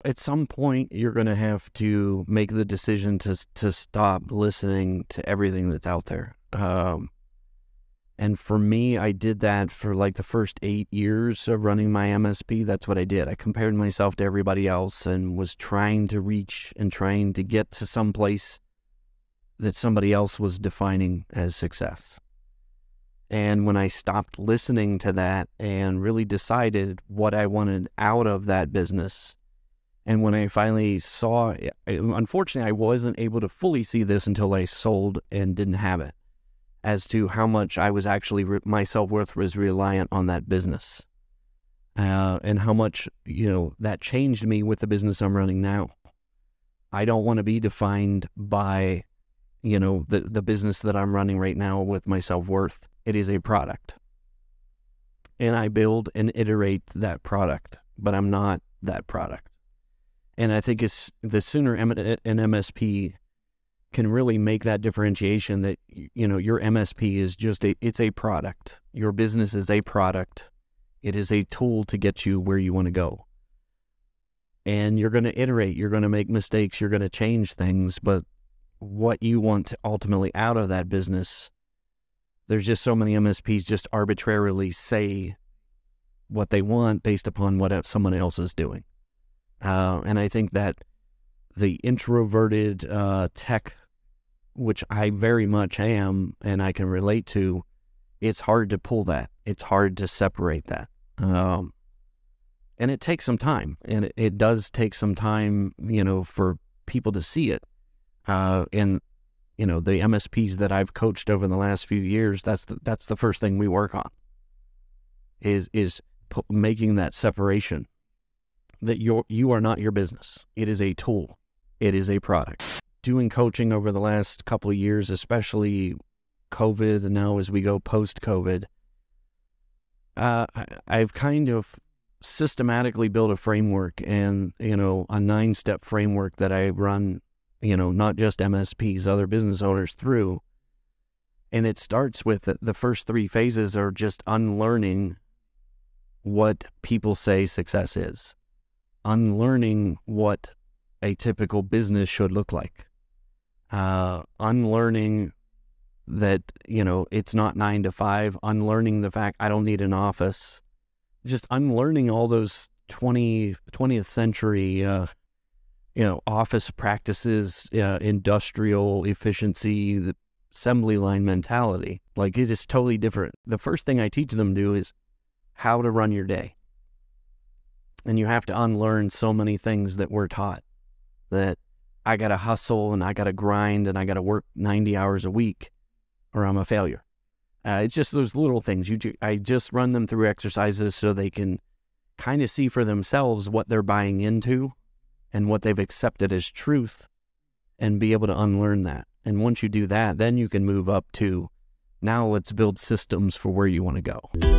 at some point, you're going to have to make the decision to stop listening to everything that's out there. And for me, I did that for like the first 8 years of running my MSP. That's what I did. I compared myself to everybody else and was trying to reach and trying to get to some place that somebody else was defining as success. And when I stopped listening to that and really decided what I wanted out of that business, and when I finally saw, unfortunately, I wasn't able to fully see this until I sold and didn't have it, as to how much I was actually, my self-worth was reliant on that business. And how much, that changed me with the business I'm running now. I don't want to be defined by, the business that I'm running right now with my self-worth. It is a product. And I build and iterate that product, but I'm not that product. And I think it's the sooner an MSP can really make that differentiation that, your MSP is it's a product. Your business is a product. It is a tool to get you where you want to go. And you're going to iterate, you're going to make mistakes, you're going to change things, but what you want to ultimately out of that business, there's just so many MSPs just arbitrarily say what they want based upon what someone else is doing. And I think that the introverted tech, which I very much am and I can relate to, it's hard to pull that. It's hard to separate that. And it takes some time. And it does take some time, for people to see it. And, the MSPs that I've coached over the last few years, that's the first thing we work on, is making that separation. That you are not your business. It is a tool. It is a product. Doing coaching over the last couple of years, especially COVID, and now as we go post-COVID, I've kind of systematically built a framework and, a 9-step framework that I run, not just MSPs, other business owners through. And it starts with the first 3 phases are just unlearning what people say success is. Unlearning what a typical business should look like. Unlearning that, it's not 9 to 5. Unlearning the fact I don't need an office. Just unlearning all those 20th century, office practices, industrial efficiency, the assembly line mentality. Like, it is totally different. The first thing I teach them to do is how to run your day. And you have to unlearn so many things that we're taught, that I got to hustle and I got to grind and I got to work 90 hours a week or I'm a failure. It's just those little things. I just run them through exercises so they can kind of see for themselves what they're buying into and what they've accepted as truth and be able to unlearn that. And once you do that, then you can move up to, now let's build systems for where you want to go.